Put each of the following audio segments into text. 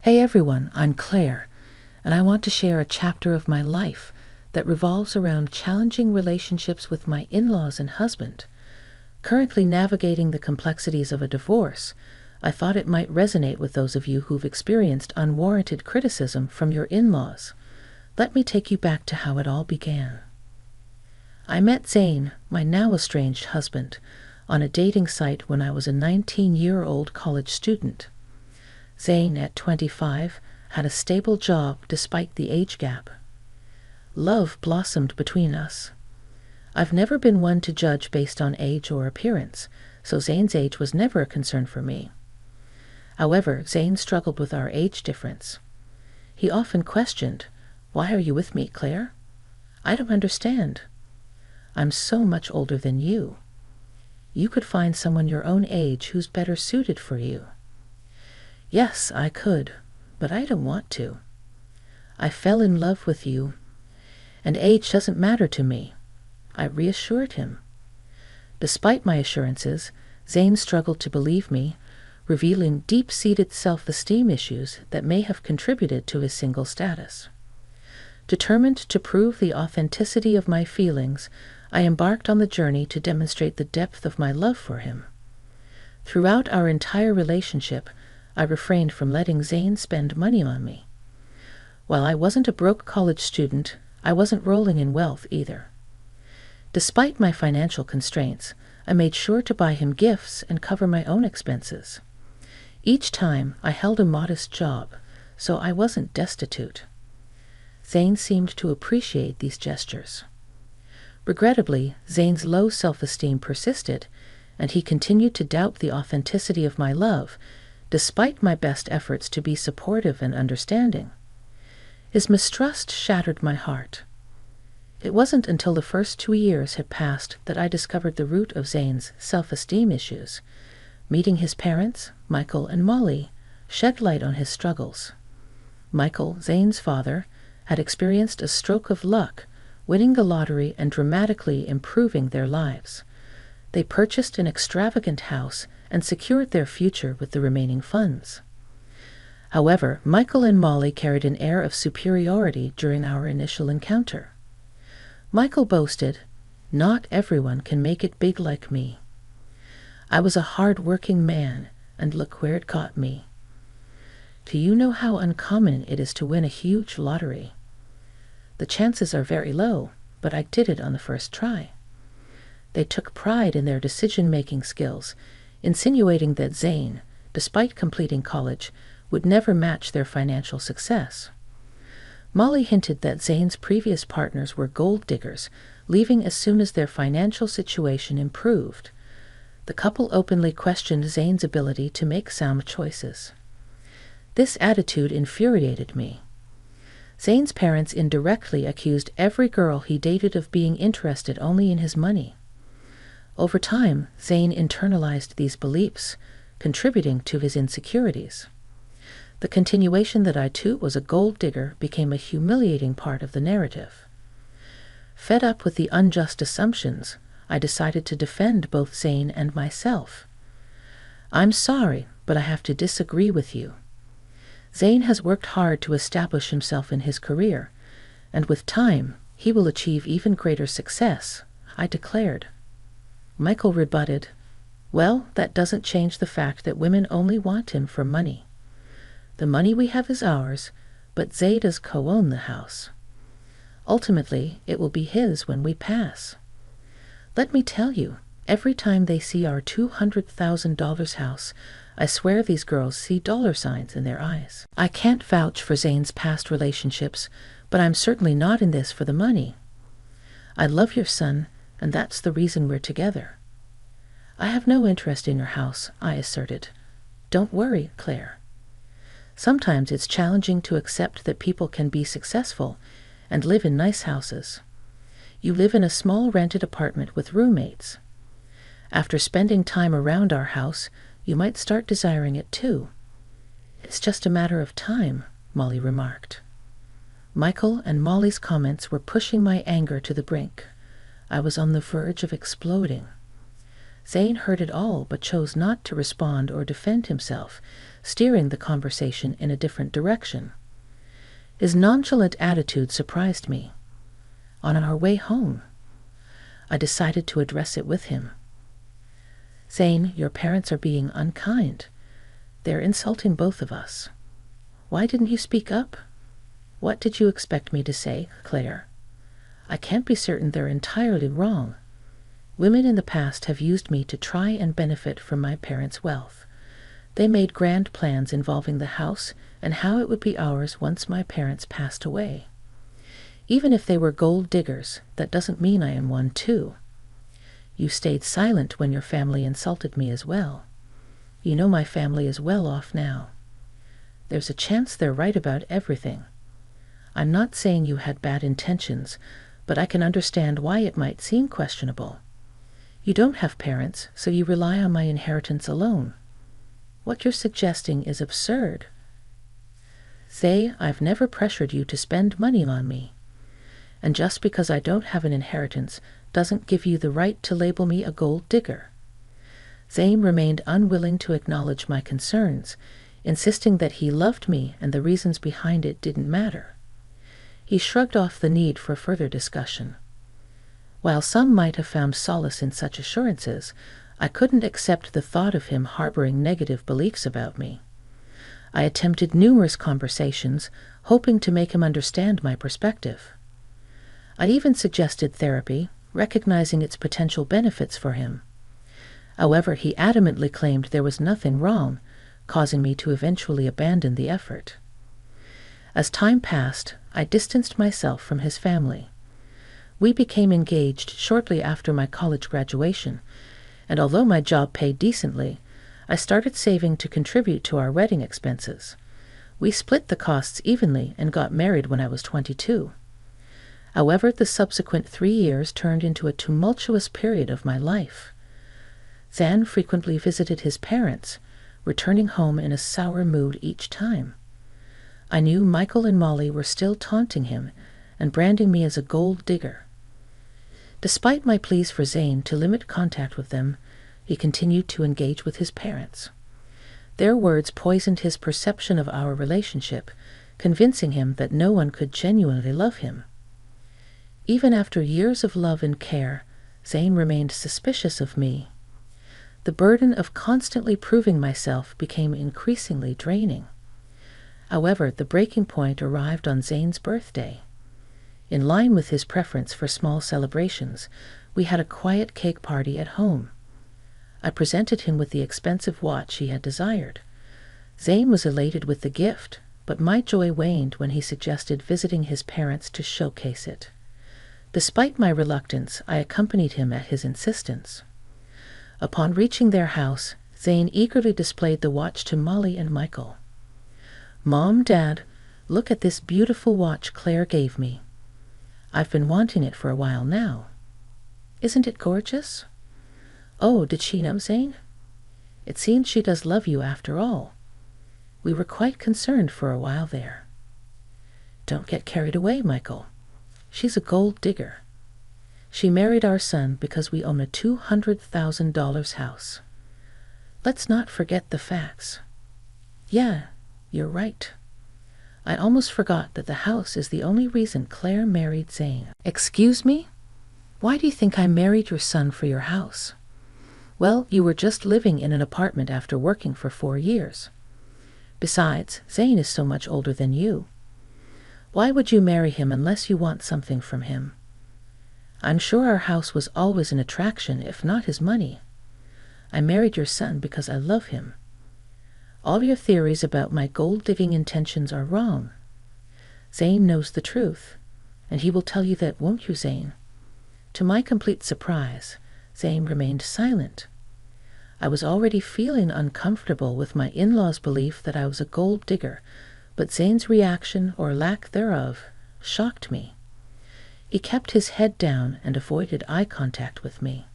Hey everyone, I'm Claire, and I want to share a chapter of my life that revolves around challenging relationships with my in-laws and husband. Currently navigating the complexities of a divorce, I thought it might resonate with those of you who've experienced unwarranted criticism from your in-laws. Let me take you back to how it all began. I met Zane, my now estranged husband, on a dating site when I was a 19-year-old college student. Zane, at 25, had a stable job despite the age gap. Love blossomed between us. I've never been one to judge based on age or appearance, so Zane's age was never a concern for me. However, Zane struggled with our age difference. He often questioned, "Why are you with me, Claire? I don't understand. I'm so much older than you. You could find someone your own age who's better suited for you." Yes, I could, but I don't want to. I fell in love with you, and age doesn't matter to me, I reassured him. Despite my assurances, Zane struggled to believe me, revealing deep-seated self-esteem issues that may have contributed to his single status. Determined to prove the authenticity of my feelings, I embarked on the journey to demonstrate the depth of my love for him. Throughout our entire relationship, I refrained from letting Zane spend money on me. While I wasn't a broke college student, I wasn't rolling in wealth either. Despite my financial constraints, I made sure to buy him gifts and cover my own expenses. Each time, I held a modest job, so I wasn't destitute. Zane seemed to appreciate these gestures. Regrettably, Zane's low self-esteem persisted, and he continued to doubt the authenticity of my love, despite my best efforts to be supportive and understanding. His mistrust shattered my heart. It wasn't until the first 2 years had passed that I discovered the root of Zane's self-esteem issues. Meeting his parents, Michael and Molly, shed light on his struggles. Michael, Zane's father, had experienced a stroke of luck, winning the lottery and dramatically improving their lives. They purchased an extravagant house and secured their future with the remaining funds. However, Michael and Molly carried an air of superiority during our initial encounter. Michael boasted, "Not everyone can make it big like me. I was a hard-working man, and look where it got me. Do you know how uncommon it is to win a huge lottery? The chances are very low, but I did it on the first try." They took pride in their decision-making skills, insinuating that Zane, despite completing college, would never match their financial success. Molly hinted that Zane's previous partners were gold diggers, leaving as soon as their financial situation improved. The couple openly questioned Zane's ability to make sound choices. This attitude infuriated me. Zane's parents indirectly accused every girl he dated of being interested only in his money. Over time, Zane internalized these beliefs, contributing to his insecurities. The continuation that I too was a gold digger became a humiliating part of the narrative. Fed up with the unjust assumptions, I decided to defend both Zane and myself. "I'm sorry, but I have to disagree with you. Zane has worked hard to establish himself in his career, and with time, he will achieve even greater success," I declared. Michael rebutted, "Well, that doesn't change the fact that women only want him for money. The money we have is ours, but Zay does co-own the house. Ultimately, it will be his when we pass. Let me tell you, every time they see our $200,000 house, I swear these girls see dollar signs in their eyes." I can't vouch for Zane's past relationships, but I'm certainly not in this for the money. I love your son, and that's the reason we're together. "I have no interest in your house," I asserted. "Don't worry, Claire. Sometimes it's challenging to accept that people can be successful and live in nice houses. You live in a small rented apartment with roommates. After spending time around our house, you might start desiring it too. It's just a matter of time," Molly remarked. Michael and Molly's comments were pushing my anger to the brink. I was on the verge of exploding. Zane heard it all but chose not to respond or defend himself, steering the conversation in a different direction. His nonchalant attitude surprised me. On our way home, I decided to address it with him. Zane, your parents are being unkind. They're insulting both of us. Why didn't you speak up? What did you expect me to say, Claire? I can't be certain they're entirely wrong. Women in the past have used me to try and benefit from my parents' wealth. They made grand plans involving the house and how it would be ours once my parents passed away. Even if they were gold diggers, that doesn't mean I am one too. You stayed silent when your family insulted me as well. You know my family is well off now. There's a chance they're right about everything. I'm not saying you had bad intentions, but I can understand why it might seem questionable. You don't have parents, so you rely on my inheritance alone. What you're suggesting is absurd. Say, I've never pressured you to spend money on me. And just because I don't have an inheritance doesn't give you the right to label me a gold digger. Zane remained unwilling to acknowledge my concerns, insisting that he loved me and the reasons behind it didn't matter. He shrugged off the need for further discussion. While some might have found solace in such assurances, I couldn't accept the thought of him harboring negative beliefs about me. I attempted numerous conversations, hoping to make him understand my perspective. I even suggested therapy, recognizing its potential benefits for him. However, he adamantly claimed there was nothing wrong, causing me to eventually abandon the effort. As time passed, I distanced myself from his family. We became engaged shortly after my college graduation, and although my job paid decently, I started saving to contribute to our wedding expenses. We split the costs evenly and got married when I was 22. However, the subsequent 3 years turned into a tumultuous period of my life. Zane frequently visited his parents, returning home in a sour mood each time. I knew Michael and Molly were still taunting him and branding me as a gold digger. Despite my pleas for Zane to limit contact with them, he continued to engage with his parents. Their words poisoned his perception of our relationship, convincing him that no one could genuinely love him. Even after years of love and care, Zane remained suspicious of me. The burden of constantly proving myself became increasingly draining. However, the breaking point arrived on Zane's birthday. In line with his preference for small celebrations, we had a quiet cake party at home. I presented him with the expensive watch he had desired. Zane was elated with the gift, but my joy waned when he suggested visiting his parents to showcase it. Despite my reluctance, I accompanied him at his insistence. Upon reaching their house, Zane eagerly displayed the watch to Molly and Michael. "Mom, Dad, look at this beautiful watch Claire gave me. I've been wanting it for a while now. Isn't it gorgeous? Oh, did she know, Zane? It seems she does love you after all. We were quite concerned for a while there." "Don't get carried away, Michael. She's a gold digger. She married our son because we own a $200,000 house. Let's not forget the facts." "Yeah, you're right. I almost forgot that the house is the only reason Claire married Zane." "Excuse me? Why do you think I married your son for your house?" "Well, you were just living in an apartment after working for 4 years. Besides, Zane is so much older than you. Why would you marry him unless you want something from him? I'm sure our house was always an attraction, if not his money. I married your son because I love him. All your theories about my gold-digging intentions are wrong. Zane knows the truth, and he will tell you that, won't you, Zane?" To my complete surprise, Zane remained silent. I was already feeling uncomfortable with my in-laws' belief that I was a gold digger, but Zane's reaction, or lack thereof, shocked me. He kept his head down and avoided eye contact with me.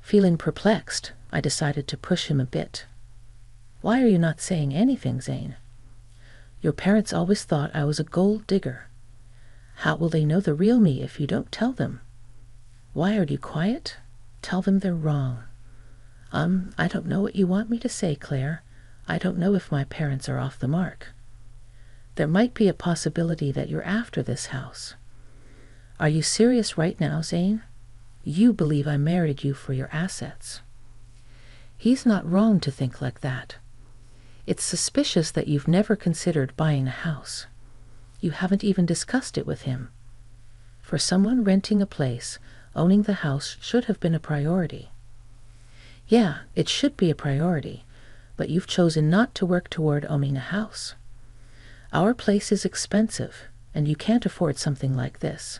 Feeling perplexed, I decided to push him a bit. "Why are you not saying anything, Zane? Your parents always thought I was a gold digger. How will they know the real me if you don't tell them? Why are you quiet? Tell them they're wrong." I don't know what you want me to say, Claire. I don't know if my parents are off the mark. There might be a possibility that you're after this house. Are you serious right now, Zane? You believe I married you for your assets. He's not wrong to think like that. It's suspicious that you've never considered buying a house. You haven't even discussed it with him. For someone renting a place, owning the house should have been a priority. Yeah, it should be a priority, but you've chosen not to work toward owning a house. Our place is expensive, and you can't afford something like this.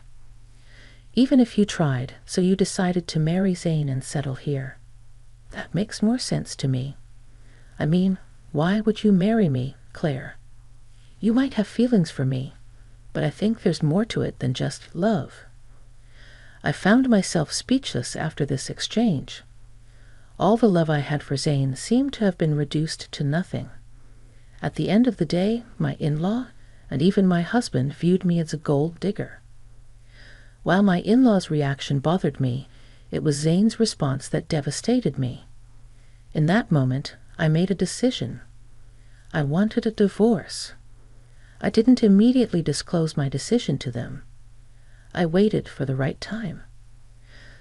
Even if you tried, so you decided to marry Zane and settle here. That makes more sense to me. I mean, why would you marry me, Claire? You might have feelings for me, but I think there's more to it than just love. I found myself speechless after this exchange. All the love I had for Zane seemed to have been reduced to nothing. At the end of the day, my in-law, and even my husband, viewed me as a gold digger. While my in-law's reaction bothered me, it was Zane's response that devastated me. In that moment, I made a decision. I wanted a divorce. I didn't immediately disclose my decision to them. I waited for the right time.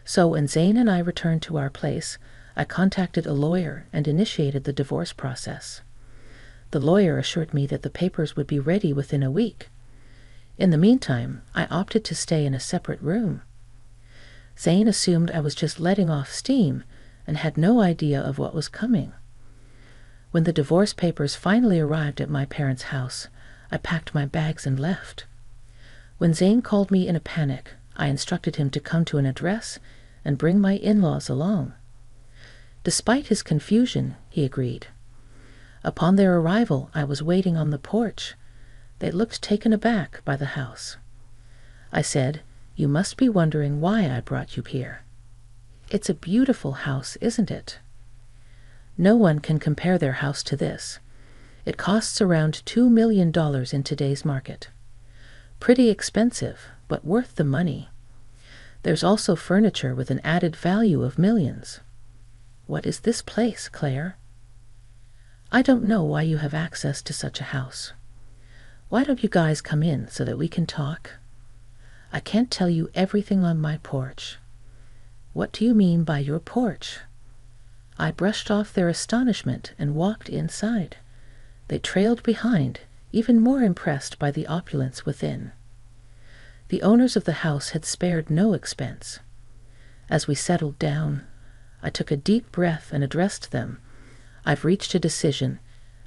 So when Zane and I returned to our place, I contacted a lawyer and initiated the divorce process. The lawyer assured me that the papers would be ready within a week. In the meantime, I opted to stay in a separate room. Zane assumed I was just letting off steam and had no idea of what was coming. When the divorce papers finally arrived at my parents' house, I packed my bags and left. When Zane called me in a panic, I instructed him to come to an address and bring my in-laws along. Despite his confusion, he agreed. Upon their arrival, I was waiting on the porch. They looked taken aback by the house. I said, "You must be wondering why I brought you here. It's a beautiful house, isn't it? No one can compare their house to this. It costs around $2 million in today's market. Pretty expensive, but worth the money. There's also furniture with an added value of millions. What is this place, Claire? I don't know why you have access to such a house. Why don't you guys come in so that we can talk? I can't tell you everything on my porch." "What do you mean by your porch?" I brushed off their astonishment and walked inside. They trailed behind, even more impressed by the opulence within. The owners of the house had spared no expense. As we settled down, I took a deep breath and addressed them. "I've reached a decision,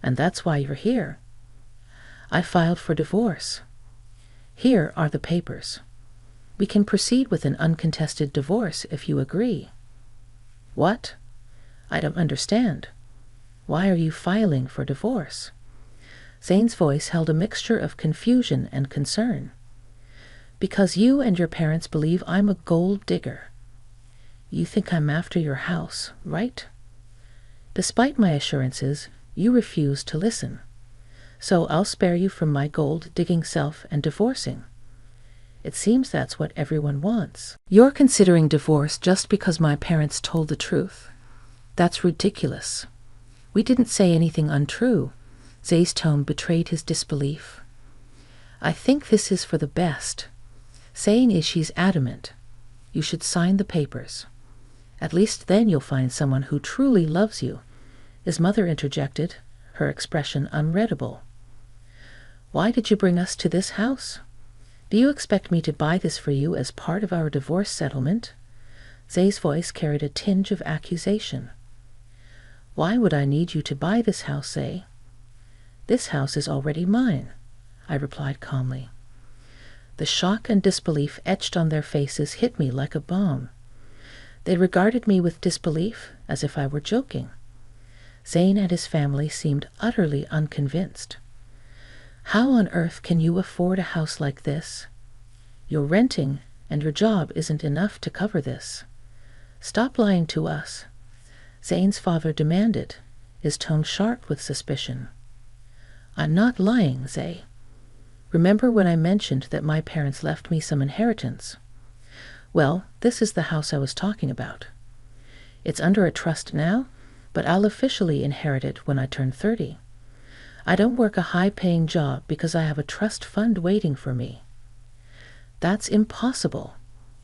and that's why you're here. I filed for divorce. Here are the papers. We can proceed with an uncontested divorce if you agree." "What? I don't understand. Why are you filing for divorce?" Zane's voice held a mixture of confusion and concern. "Because you and your parents believe I'm a gold digger. You think I'm after your house, right? Despite my assurances, you refuse to listen. So I'll spare you from my gold-digging self and divorcing. It seems that's what everyone wants. You're considering divorce just because my parents told the truth. That's ridiculous. We didn't say anything untrue." Zay's tone betrayed his disbelief. "I think this is for the best. Saying is she's adamant. You should sign the papers. At least then you'll find someone who truly loves you." His mother interjected, her expression unreadable. "Why did you bring us to this house? Do you expect me to buy this for you as part of our divorce settlement?" Zay's voice carried a tinge of accusation. "Why would I need you to buy this house, Zay? This house is already mine," I replied calmly. The shock and disbelief etched on their faces hit me like a bomb. They regarded me with disbelief, as if I were joking. Zane and his family seemed utterly unconvinced. "How on earth can you afford a house like this? You're renting, and your job isn't enough to cover this. Stop lying to us," Zane's father demanded, his tone sharp with suspicion. "I'm not lying, Zay. Remember when I mentioned that my parents left me some inheritance? Well, this is the house I was talking about. It's under a trust now, but I'll officially inherit it when I turn 30. I don't work a high-paying job because I have a trust fund waiting for me." "That's impossible.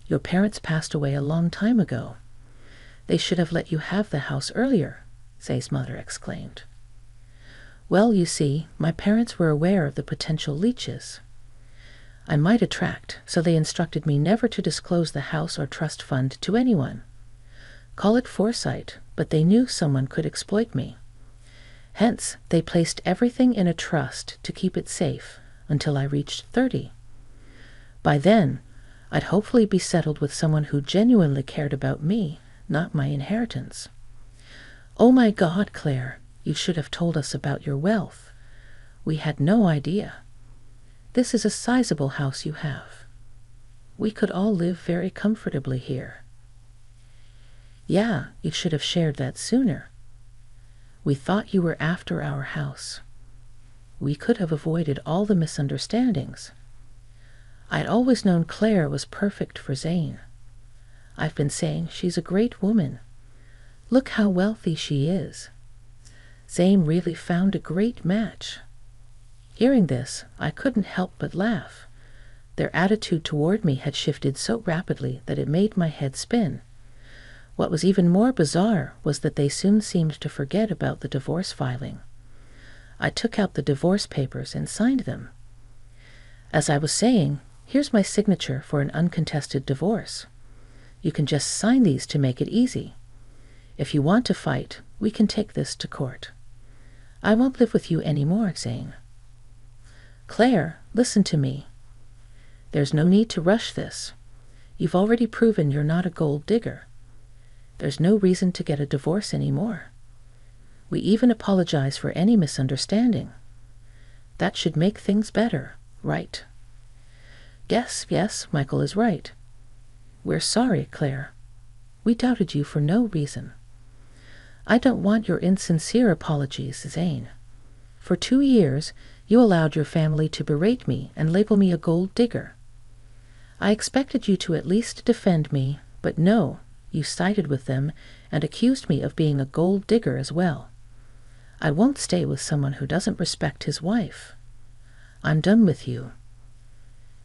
Your parents passed away a long time ago. They should have let you have the house earlier," Zay's mother exclaimed. "Well, you see, my parents were aware of the potential leeches I might attract, so they instructed me never to disclose the house or trust fund to anyone. Call it foresight, but they knew someone could exploit me. Hence, they placed everything in a trust to keep it safe until I reached 30. By then, I'd hopefully be settled with someone who genuinely cared about me, not my inheritance." "Oh my God, Claire, you should have told us about your wealth. We had no idea. This is a sizable house you have. We could all live very comfortably here." "Yeah, you should have shared that sooner. We thought you were after our house. We could have avoided all the misunderstandings. I'd always known Claire was perfect for Zane. I've been saying she's a great woman. Look how wealthy she is. Zane really found a great match." Hearing this, I couldn't help but laugh. Their attitude toward me had shifted so rapidly that it made my head spin. What was even more bizarre was that they soon seemed to forget about the divorce filing. I took out the divorce papers and signed them. "As I was saying, here's my signature for an uncontested divorce. You can just sign these to make it easy. If you want to fight, we can take this to court. I won't live with you anymore, Zane." "Claire, listen to me. There's no need to rush this. You've already proven you're not a gold digger. There's no reason to get a divorce anymore. We even apologize for any misunderstanding. That should make things better, right?" Yes, Michael is right. We're sorry, Claire. We doubted you for no reason. I don't want your insincere apologies, Zane. For 2 years, you allowed your family to berate me and label me a gold digger. I expected you to at least defend me, but no, you sided with them and accused me of being a gold digger as well. I won't stay with someone who doesn't respect his wife. I'm done with you.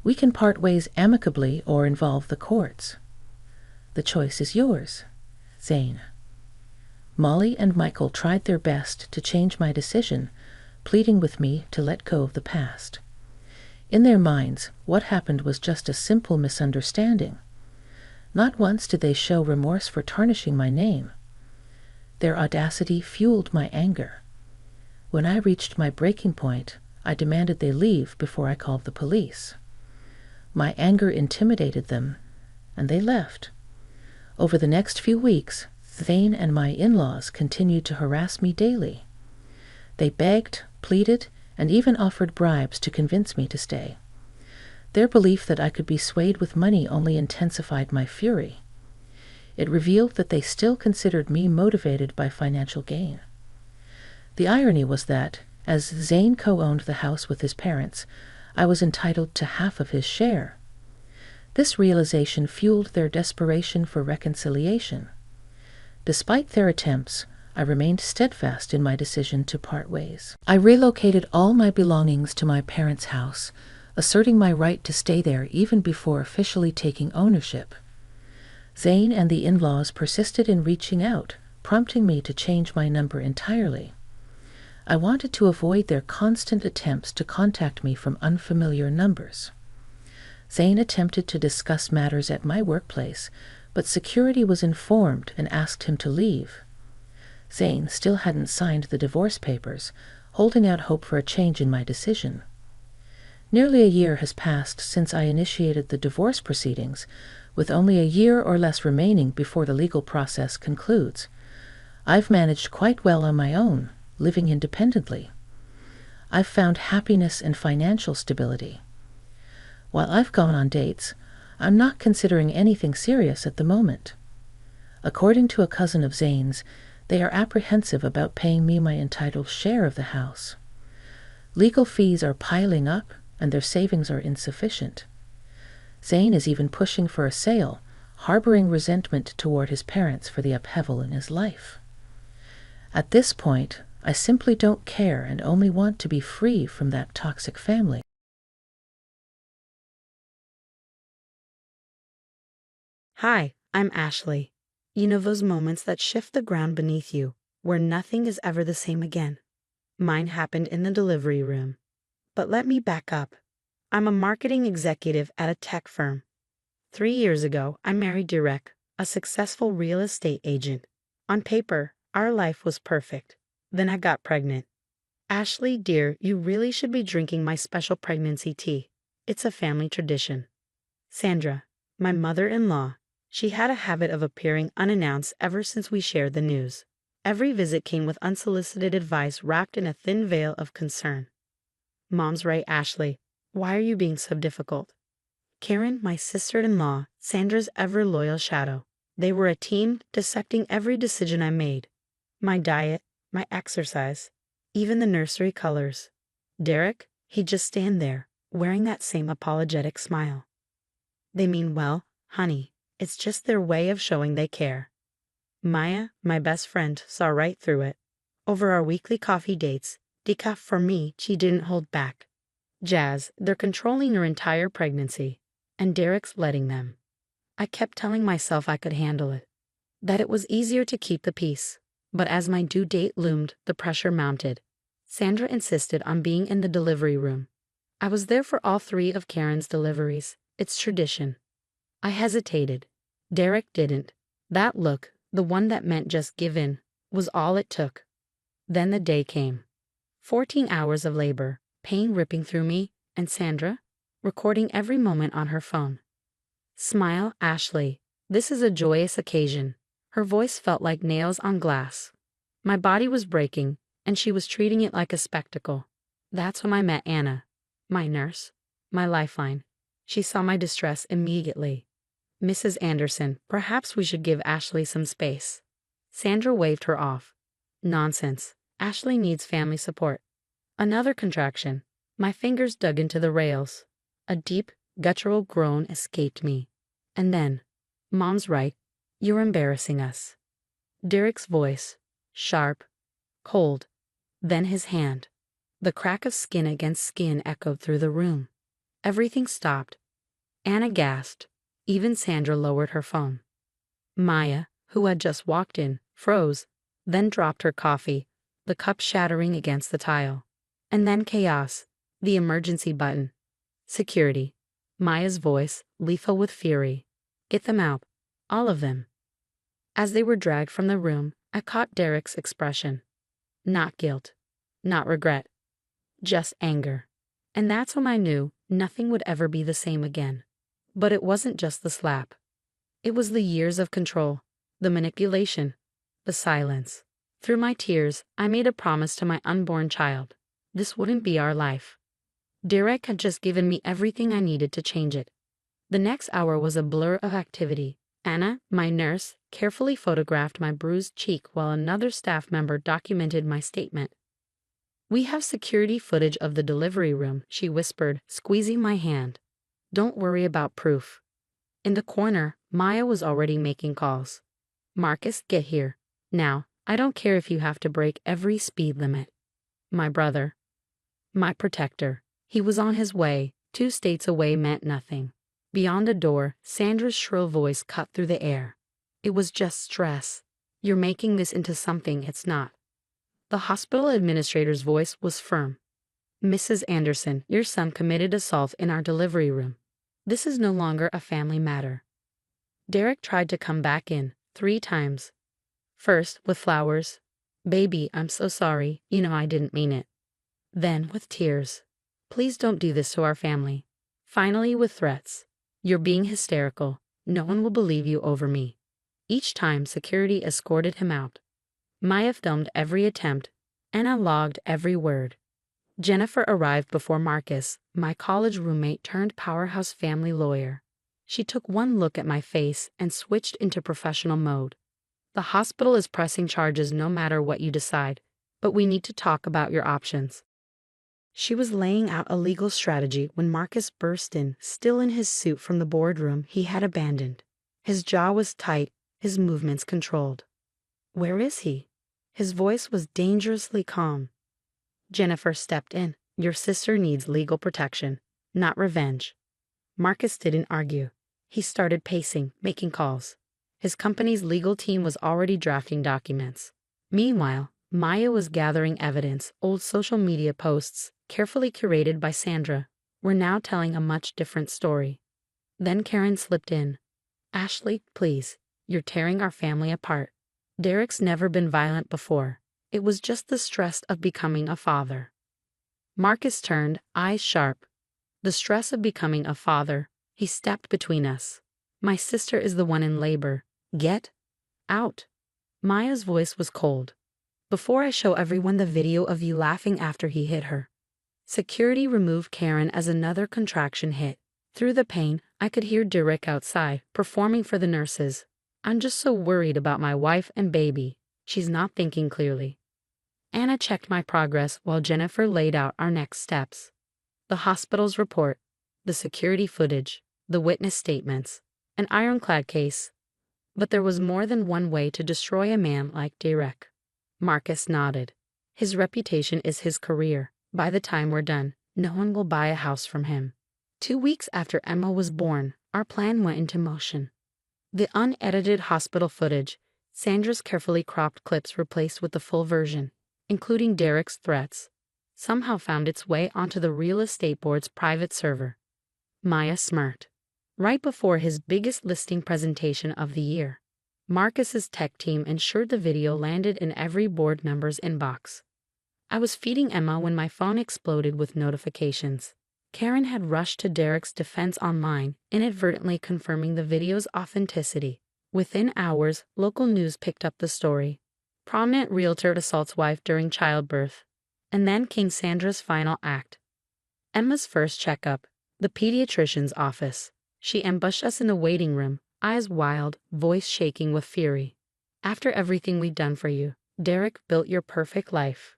We can part ways amicably or involve the courts. The choice is yours, Zane. Molly and Michael tried their best to change my decision, pleading with me to let go of the past. In their minds, what happened was just a simple misunderstanding. Not once did they show remorse for tarnishing my name. Their audacity fueled my anger. When I reached my breaking point, I demanded they leave before I called the police. My anger intimidated them, and they left. Over the next few weeks, Zane and my in-laws continued to harass me daily. They begged, pleaded, and even offered bribes to convince me to stay. Their belief that I could be swayed with money only intensified my fury. It revealed that they still considered me motivated by financial gain. The irony was that, as Zane co-owned the house with his parents, I was entitled to half of his share. This realization fueled their desperation for reconciliation. Despite their attempts, I remained steadfast in my decision to part ways. I relocated all my belongings to my parents' house, asserting my right to stay there even before officially taking ownership. Zane and the in-laws persisted in reaching out, prompting me to change my number entirely. I wanted to avoid their constant attempts to contact me from unfamiliar numbers. Zane attempted to discuss matters at my workplace, but security was informed and asked him to leave. Zane still hadn't signed the divorce papers, holding out hope for a change in my decision. Nearly a year has passed since I initiated the divorce proceedings, with only a year or less remaining before the legal process concludes. I've managed quite well on my own, living independently. I've found happiness and financial stability. While I've gone on dates, I'm not considering anything serious at the moment. According to a cousin of Zane's, they are apprehensive about paying me my entitled share of the house. Legal fees are piling up, and their savings are insufficient. Zane is even pushing for a sale, harboring resentment toward his parents for the upheaval in his life. At this point, I simply don't care and only want to be free from that toxic family. Hi, I'm Ashley. You know those moments that shift the ground beneath you, where nothing is ever the same again? Mine happened in the delivery room. But let me back up. I'm a marketing executive at a tech firm. 3 years ago, I married Direk, a successful real estate agent. On paper, our life was perfect. Then I got pregnant. Ashley, dear, you really should be drinking my special pregnancy tea. It's a family tradition. Sandra, my mother-in-law, she had a habit of appearing unannounced ever since we shared the news. Every visit came with unsolicited advice wrapped in a thin veil of concern. Mom's right, Ashley. Why are you being so difficult? Karen, my sister-in-law, Sandra's ever-loyal shadow. They were a team, dissecting every decision I made. My diet, my exercise, even the nursery colors. Derek, he'd just stand there, wearing that same apologetic smile. They mean well, honey. It's just their way of showing they care. Maya, my best friend, saw right through it. Over our weekly coffee dates, decaf for me, she didn't hold back. Jazz, they're controlling her entire pregnancy. And Derek's letting them. I kept telling myself I could handle it. That it was easier to keep the peace. But as my due date loomed, the pressure mounted. Sandra insisted on being in the delivery room. I was there for all 3 of Karen's deliveries. It's tradition. I hesitated. Derek didn't. That look, the one that meant just give in, was all it took. Then the day came. 14 hours of labor, pain ripping through me, and Sandra, recording every moment on her phone. Smile, Ashley. This is a joyous occasion. Her voice felt like nails on glass. My body was breaking, and she was treating it like a spectacle. That's when I met Anna, my nurse, my lifeline. She saw my distress immediately. Mrs. Anderson, perhaps we should give Ashley some space. Sandra waved her off. Nonsense. Ashley needs family support. Another contraction. My fingers dug into the rails. A deep, guttural groan escaped me. And then, Mom's right. You're embarrassing us. Derek's voice, sharp, cold. Then his hand. The crack of skin against skin echoed through the room. Everything stopped. Anna gasped. Even Sandra lowered her phone. Maya, who had just walked in, froze, then dropped her coffee, the cup shattering against the tile. And then chaos. The emergency button. Security. Maya's voice, lethal with fury. Get them out. All of them. As they were dragged from the room, I caught Derek's expression. Not guilt. Not regret. Just anger. And that's when I knew nothing would ever be the same again. But it wasn't just the slap. It was the years of control, the manipulation, the silence. Through my tears, I made a promise to my unborn child. This wouldn't be our life. Derek had just given me everything I needed to change it. The next hour was a blur of activity. Anna, my nurse, carefully photographed my bruised cheek while another staff member documented my statement. We have security footage of the delivery room, she whispered, squeezing my hand. Don't worry about proof. In the corner, Maya was already making calls. Marcus, get here. Now, I don't care if you have to break every speed limit. My brother. My protector. He was on his way. 2 states away meant nothing. Beyond the door, Sandra's shrill voice cut through the air. It was just stress. You're making this into something it's not. The hospital administrator's voice was firm. Mrs. Anderson, your son committed assault in our delivery room. This is no longer a family matter. Derek tried to come back in 3 times. First, with flowers. Baby, I'm so sorry. You know I didn't mean it. Then, with tears. Please don't do this to our family. Finally, with threats. You're being hysterical. No one will believe you over me. Each time, security escorted him out. Maya filmed every attempt. Anna logged every word. Jennifer arrived before Marcus, my college roommate turned powerhouse family lawyer. She took one look at my face and switched into professional mode. The hospital is pressing charges no matter what you decide, but we need to talk about your options. She was laying out a legal strategy when Marcus burst in, still in his suit from the boardroom he had abandoned. His jaw was tight, his movements controlled. Where is he? His voice was dangerously calm. Jennifer stepped in. Your sister needs legal protection, not revenge. Marcus didn't argue. He started pacing, making calls. His company's legal team was already drafting documents. Meanwhile, Maya was gathering evidence. Old social media posts, carefully curated by Sandra, were now telling a much different story. Then Karen slipped in. Ashley, please, you're tearing our family apart. Derek's never been violent before. It was just the stress of becoming a father. Marcus turned, eyes sharp. The stress of becoming a father. He stepped between us. My sister is the one in labor. Get out. Maya's voice was cold. Before I show everyone the video of you laughing after he hit her. Security removed Karen as another contraction hit. Through the pain, I could hear Derek outside, performing for the nurses. I'm just so worried about my wife and baby. She's not thinking clearly. Anna checked my progress while Jennifer laid out our next steps. The hospital's report, the security footage, the witness statements, an ironclad case. But there was more than one way to destroy a man like Derek. Marcus nodded. His reputation is his career. By the time we're done, no one will buy a house from him. 2 weeks after Emma was born, our plan went into motion. The unedited hospital footage, Sandra's carefully cropped clips replaced with the full version, including Derek's threats, somehow found its way onto the real estate board's private server. Maya smirked. Right before his biggest listing presentation of the year, Marcus's tech team ensured the video landed in every board member's inbox. I was feeding Emma when my phone exploded with notifications. Karen had rushed to Derek's defense online, inadvertently confirming the video's authenticity. Within hours, local news picked up the story. Prominent realtor assaults wife during childbirth. And then came Sandra's final act. Emma's first checkup, the pediatrician's office. She ambushed us in the waiting room, eyes wild, voice shaking with fury. After everything we'd done for you, Derek built your perfect life.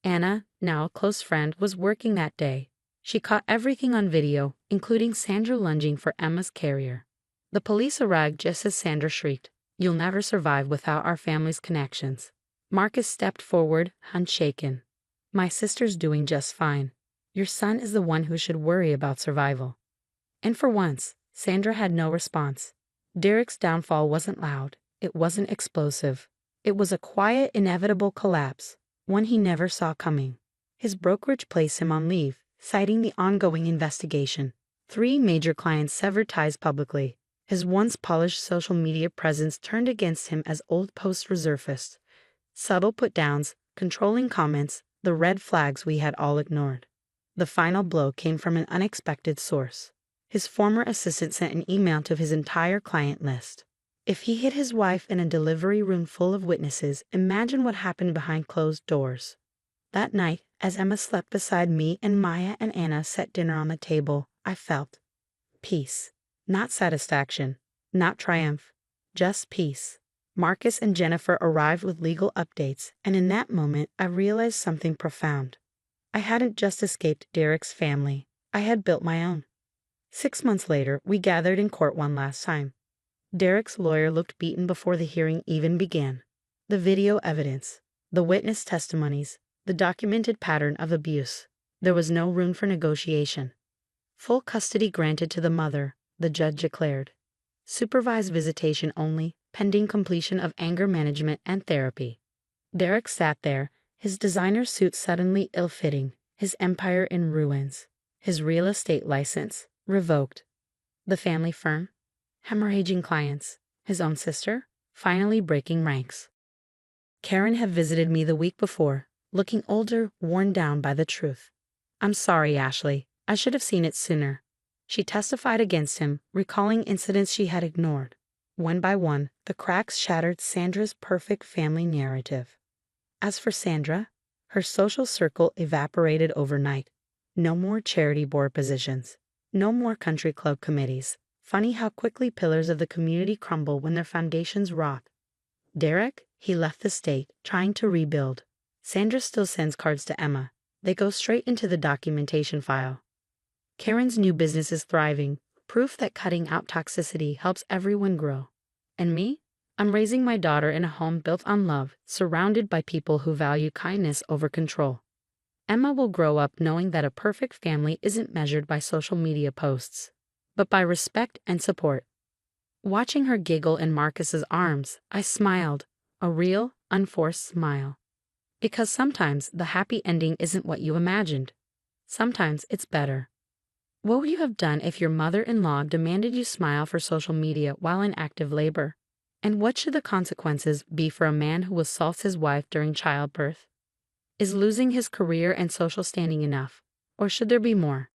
Anna, now a close friend, was working that day. She caught everything on video, including Sandra lunging for Emma's carrier. The police arrived just as Sandra shrieked, "You'll never survive without our family's connections." Marcus stepped forward, unshaken. "My sister's doing just fine. Your son is the one who should worry about survival." And for once, Sandra had no response. Derek's downfall wasn't loud. It wasn't explosive. It was a quiet, inevitable collapse, one he never saw coming. His brokerage placed him on leave, citing the ongoing investigation. 3 major clients severed ties publicly. His once polished social media presence turned against him as old posts resurfaced. Subtle put-downs, controlling comments, the red flags we had all ignored. The final blow came from an unexpected source. His former assistant sent an email to his entire client list. If he hid his wife in a delivery room full of witnesses, imagine what happened behind closed doors. That night, as Emma slept beside me and Maya and Anna set dinner on the table, I felt peace. Not satisfaction, not triumph, just peace. Marcus and Jennifer arrived with legal updates, and in that moment I realized something profound. I hadn't just escaped Derek's family, I had built my own. 6 months later, we gathered in court one last time. Derek's lawyer looked beaten before the hearing even began. The video evidence, the witness testimonies, the documented pattern of abuse. There was no room for negotiation. Full custody granted to the mother, the judge declared. Supervised visitation only, pending completion of anger management and therapy. Derek sat there, his designer suit suddenly ill-fitting, his empire in ruins, his real estate license revoked. The family firm, hemorrhaging clients, his own sister, finally breaking ranks. Karen had visited me the week before, looking older, worn down by the truth. "I'm sorry, Ashley. I should have seen it sooner." She testified against him, recalling incidents she had ignored. One by one, the cracks shattered Sandra's perfect family narrative. As for Sandra, her social circle evaporated overnight. No more charity board positions. No more country club committees. Funny how quickly pillars of the community crumble when their foundations rot. Derek, he left the state, trying to rebuild. Sandra still sends cards to Emma. They go straight into the documentation file. Karen's new business is thriving, proof that cutting out toxicity helps everyone grow. And me? I'm raising my daughter in a home built on love, surrounded by people who value kindness over control. Emma will grow up knowing that a perfect family isn't measured by social media posts, but by respect and support. Watching her giggle in Marcus's arms, I smiled, a real, unforced smile. Because sometimes the happy ending isn't what you imagined. Sometimes it's better. What would you have done if your mother-in-law demanded you smile for social media while in active labor? And what should the consequences be for a man who assaults his wife during childbirth? Is losing his career and social standing enough, or should there be more?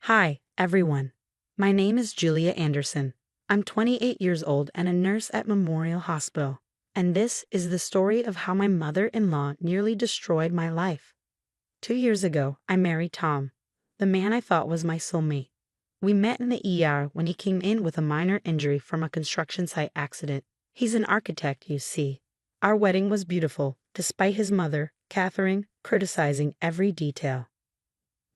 Hi, everyone. My name is Julia Anderson. I'm 28 years old and a nurse at Memorial Hospital. And this is the story of how my mother-in-law nearly destroyed my life. 2 years ago, I married Tom, the man I thought was my soulmate. We met in the ER when he came in with a minor injury from a construction site accident. He's an architect, you see. Our wedding was beautiful, despite his mother, Catherine, criticizing every detail.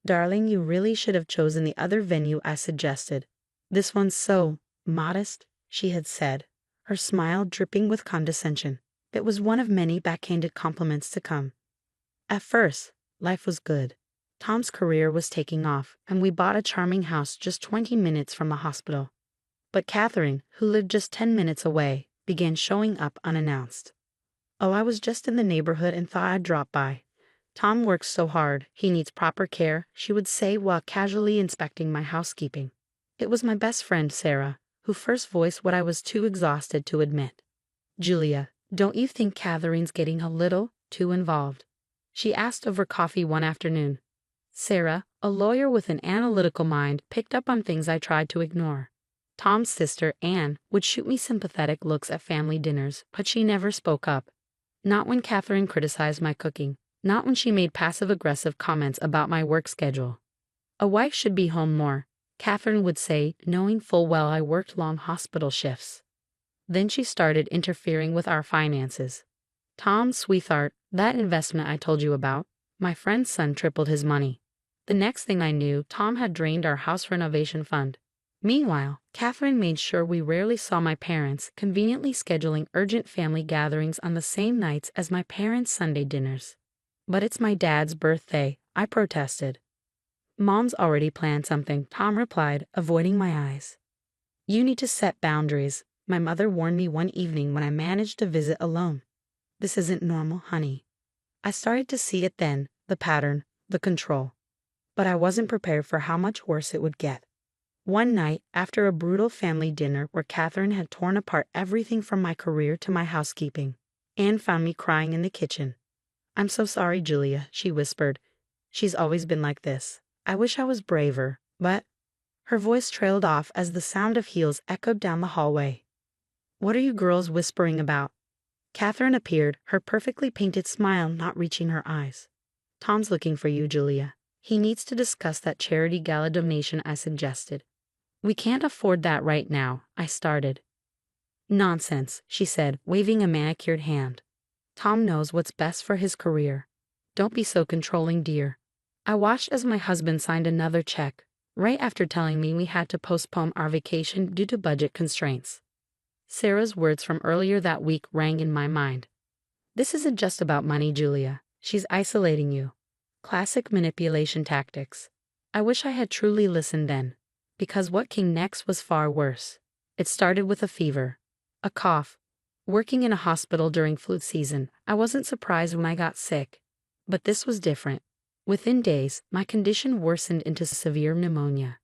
Darling, you really should have chosen the other venue I suggested. This one's so modest, she had said, her smile dripping with condescension. It was one of many backhanded compliments to come. At first, life was good. Tom's career was taking off, and we bought a charming house just 20 minutes from the hospital. But Catherine, who lived just 10 minutes away, began showing up unannounced. Oh, I was just in the neighborhood and thought I'd drop by. Tom works so hard, he needs proper care, she would say while casually inspecting my housekeeping. It was my best friend, Sarah, who first voiced what I was too exhausted to admit. Julia, don't you think Catherine's getting a little too involved? She asked over coffee one afternoon. Sarah, a lawyer with an analytical mind, picked up on things I tried to ignore. Tom's sister, Anne, would shoot me sympathetic looks at family dinners, but she never spoke up. Not when Catherine criticized my cooking. Not when she made passive-aggressive comments about my work schedule. A wife should be home more, Catherine would say, knowing full well I worked long hospital shifts. Then she started interfering with our finances. Tom, sweetheart, that investment I told you about, my friend's son tripled his money. The next thing I knew, Tom had drained our house renovation fund. Meanwhile, Catherine made sure we rarely saw my parents, conveniently scheduling urgent family gatherings on the same nights as my parents' Sunday dinners. But it's my dad's birthday, I protested. Mom's already planned something, Tom replied, avoiding my eyes. You need to set boundaries, my mother warned me one evening when I managed to visit alone. This isn't normal, honey. I started to see it then, the pattern, the control. But I wasn't prepared for how much worse it would get. One night, after a brutal family dinner where Catherine had torn apart everything from my career to my housekeeping, Anne found me crying in the kitchen. I'm so sorry, Julia, she whispered. She's always been like this. I wish I was braver, but... Her voice trailed off as the sound of heels echoed down the hallway. What are you girls whispering about? Catherine appeared, her perfectly painted smile not reaching her eyes. Tom's looking for you, Julia. He needs to discuss that charity gala donation I suggested. We can't afford that right now, I started. Nonsense, she said, waving a manicured hand. Tom knows what's best for his career. Don't be so controlling, dear. I watched as my husband signed another check, right after telling me we had to postpone our vacation due to budget constraints. Sarah's words from earlier that week rang in my mind. This isn't just about money, Julia. She's isolating you. Classic manipulation tactics. I wish I had truly listened then, because what came next was far worse. It started with a fever, a cough. Working in a hospital during flu season, I wasn't surprised when I got sick. But this was different. Within days, my condition worsened into severe pneumonia.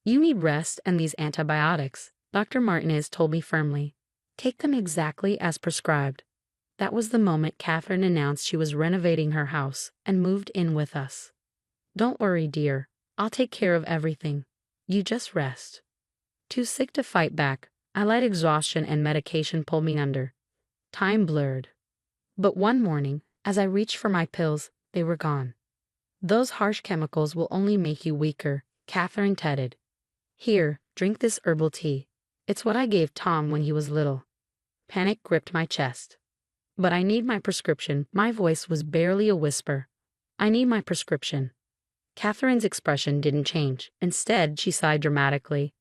You need rest and these antibiotics, Dr. Martinez told me firmly. Take them exactly as prescribed. That was the moment Catherine announced she was renovating her house and moved in with us. Don't worry, dear. I'll take care of everything. You just rest. Too sick to fight back, I let exhaustion and medication pull me under. Time blurred. But one morning, as I reached for my pills, they were gone. Those harsh chemicals will only make you weaker, Catherine tetted. Here, drink this herbal tea. It's what I gave Tom when he was little. Panic gripped my chest. But I need my prescription. My voice was barely a whisper. I need my prescription. Catherine's expression didn't change. Instead, she sighed dramatically.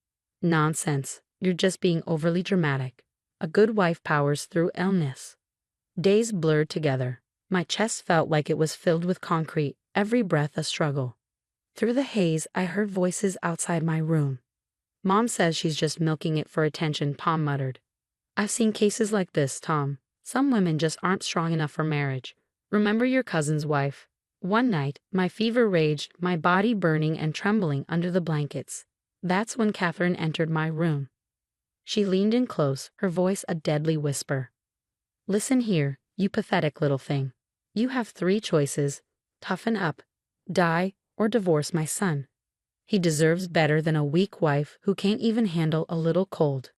Nonsense. You're just being overly dramatic. A good wife powers through illness. Days blurred together. My chest felt like it was filled with concrete, every breath a struggle. Through the haze, I heard voices outside my room. Mom says she's just milking it for attention, Tom muttered. I've seen cases like this, Tom. Some women just aren't strong enough for marriage. Remember your cousin's wife? One night, my fever raged, my body burning and trembling under the blankets. That's when Catherine entered my room. She leaned in close, her voice a deadly whisper. Listen here, you pathetic little thing. You have 3 choices. Toughen up, die, or divorce my son. He deserves better than a weak wife who can't even handle a little cold.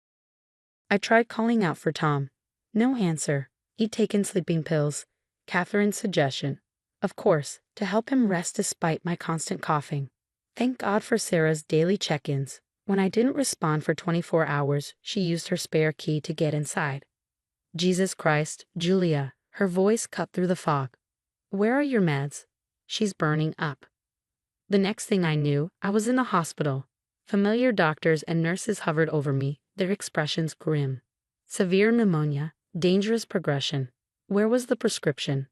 I tried calling out for Tom. No answer. He'd taken sleeping pills. Catherine's suggestion. Of course, to help him rest despite my constant coughing. Thank God for Sarah's daily check-ins. When I didn't respond for 24 hours, she used her spare key to get inside. Jesus Christ, Julia, her voice cut through the fog. Where are your meds? She's burning up. The next thing I knew, I was in the hospital. Familiar doctors and nurses hovered over me, their expressions grim. Severe pneumonia, dangerous progression. Where was the prescription?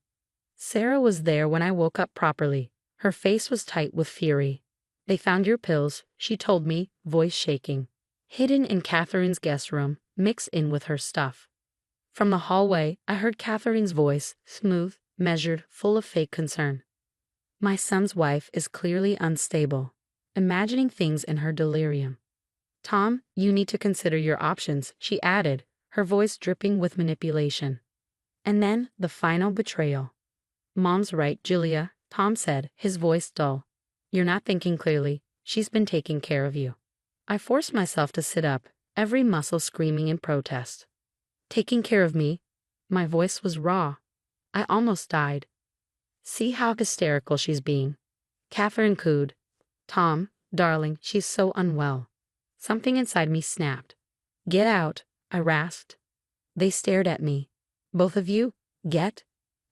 Sarah was there when I woke up properly. Her face was tight with fury. They found your pills, she told me, voice shaking. Hidden in Catherine's guest room, mixed in with her stuff. From the hallway, I heard Catherine's voice, smooth, measured, full of fake concern. My son's wife is clearly unstable, imagining things in her delirium. Tom, you need to consider your options, she added, her voice dripping with manipulation. And then, the final betrayal. Mom's right, Julia, Tom said, his voice dull. You're not thinking clearly. She's been taking care of you. I forced myself to sit up, every muscle screaming in protest. Taking care of me? My voice was raw. I almost died. See how hysterical she's being. Catherine cooed. Tom, darling, she's so unwell. Something inside me snapped. Get out, I rasped. They stared at me. Both of you, get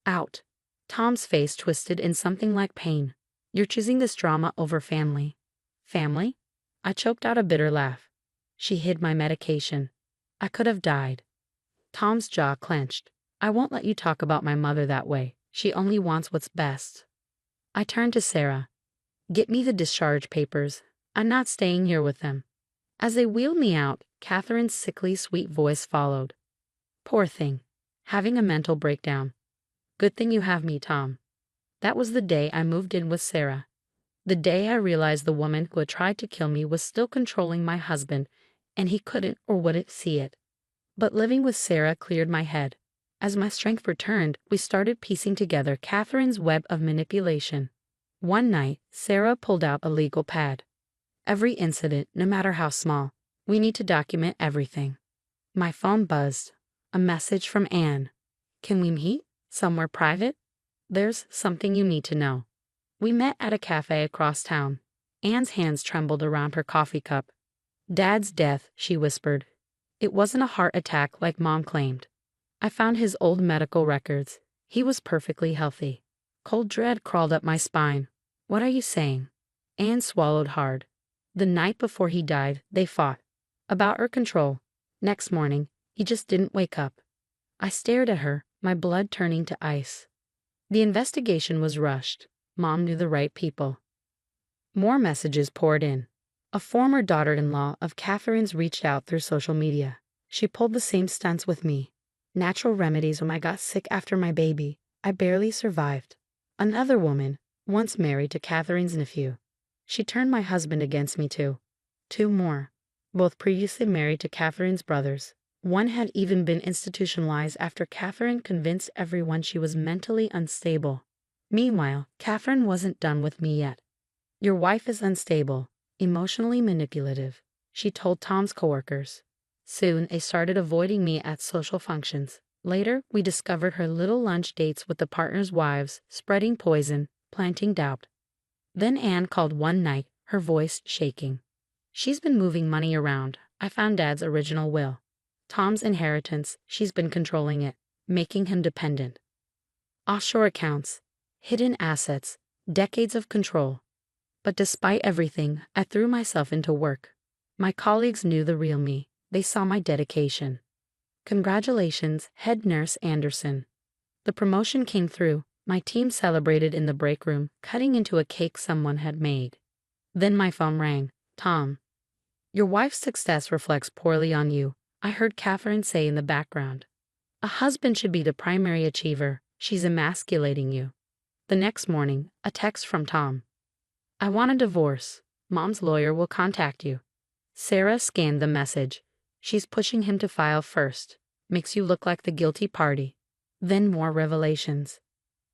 out. Tom's face twisted in something like pain. You're choosing this drama over family. Family? I choked out a bitter laugh. She hid my medication. I could have died. Tom's jaw clenched. I won't let you talk about my mother that way. She only wants what's best. I turned to Sarah. Get me the discharge papers. I'm not staying here with them. As they wheeled me out, Catherine's sickly sweet voice followed. Poor thing. Having a mental breakdown. Good thing you have me, Tom. That was the day I moved in with Sarah. The day I realized the woman who had tried to kill me was still controlling my husband, and he couldn't or wouldn't see it. But living with Sarah cleared my head. As my strength returned, we started piecing together Catherine's web of manipulation. One night, Sarah pulled out a legal pad. Every incident, no matter how small, we need to document everything. My phone buzzed. A message from Anne. Can we meet? Somewhere private? There's something you need to know. We met at a cafe across town. Anne's hands trembled around her coffee cup. Dad's death, she whispered. It wasn't a heart attack like Mom claimed. I found his old medical records. He was perfectly healthy. Cold dread crawled up my spine. What are you saying? Anne swallowed hard. The night before he died, they fought. About her control. Next morning, he just didn't wake up. I stared at her, my blood turning to ice. The investigation was rushed. Mom knew the right people. More messages poured in. A former daughter-in-law of Catherine's reached out through social media. She pulled the same stunts with me. Natural remedies when I got sick after my baby. I barely survived. Another woman, once married to Catherine's nephew. She turned my husband against me too. 2 more, both previously married to Catherine's brothers. One had even been institutionalized after Catherine convinced everyone she was mentally unstable. Meanwhile, Catherine wasn't done with me yet. Your wife is unstable, emotionally manipulative, she told Tom's coworkers. Soon, they started avoiding me at social functions. Later, we discovered her little lunch dates with the partners' wives, spreading poison, planting doubt. Then Anne called one night, her voice shaking. She's been moving money around. I found Dad's original will. Tom's inheritance, she's been controlling it, making him dependent. Offshore accounts, hidden assets, decades of control. But despite everything, I threw myself into work. My colleagues knew the real me. They saw my dedication. Congratulations, Head Nurse Anderson. The promotion came through. My team celebrated in the break room, cutting into a cake someone had made. Then my phone rang. Tom, your wife's success reflects poorly on you, I heard Catherine say in the background. A husband should be the primary achiever. She's emasculating you. The next morning, a text from Tom. I want a divorce. Mom's lawyer will contact you. Sarah scanned the message. She's pushing him to file first. Makes you look like the guilty party. Then more revelations.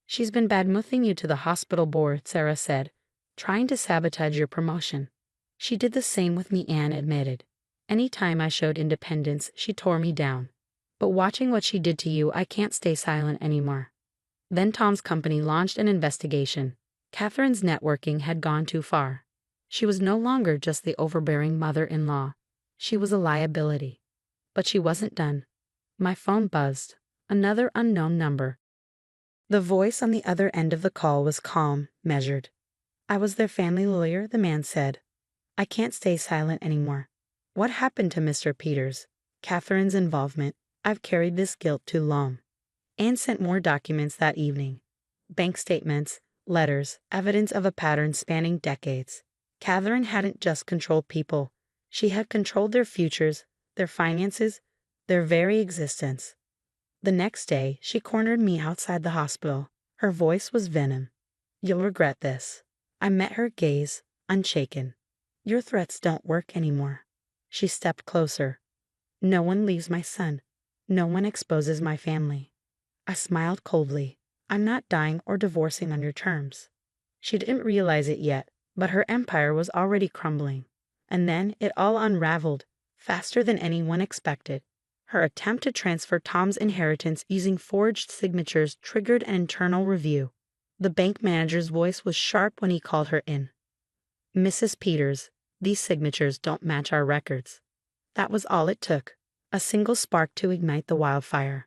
She's been badmouthing you to the hospital board, Sarah said, trying to sabotage your promotion. She did the same with me, Anne admitted. Any time I showed independence, she tore me down. But watching what she did to you, I can't stay silent anymore. Then Tom's company launched an investigation. Catherine's networking had gone too far. She was no longer just the overbearing mother-in-law. She was a liability. But she wasn't done. My phone buzzed. Another unknown number. The voice on the other end of the call was calm, measured. I was their family lawyer, the man said. I can't stay silent anymore. What happened to Mr. Peters? Catherine's involvement. I've carried this guilt too long. Anne sent more documents that evening. Bank statements, letters, evidence of a pattern spanning decades. Catherine hadn't just controlled people. She had controlled their futures, their finances, their very existence. The next day, she cornered me outside the hospital. Her voice was venom. You'll regret this. I met her gaze, unshaken. Your threats don't work anymore. She stepped closer. No one leaves my son. No one exposes my family. I smiled coldly. I'm not dying or divorcing on your terms. She didn't realize it yet, but her empire was already crumbling. And then it all unraveled, faster than anyone expected. Her attempt to transfer Tom's inheritance using forged signatures triggered an internal review. The bank manager's voice was sharp when he called her in. Mrs. Peters, these signatures don't match our records. That was all it took, a single spark to ignite the wildfire.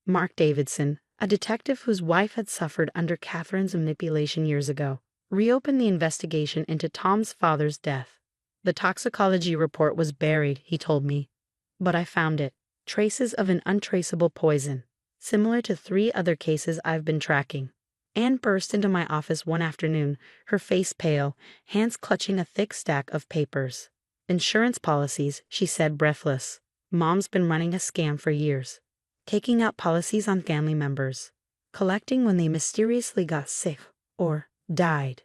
Mark Davidson, a detective whose wife had suffered under Catherine's manipulation years ago, reopened the investigation into Tom's father's death. The toxicology report was buried, he told me. But I found it. Traces of an untraceable poison, similar to 3 other cases I've been tracking. Anne burst into my office one afternoon, her face pale, hands clutching a thick stack of papers. Insurance policies, she said, breathless. Mom's been running a scam for years. Taking out policies on family members. Collecting when they mysteriously got sick or died.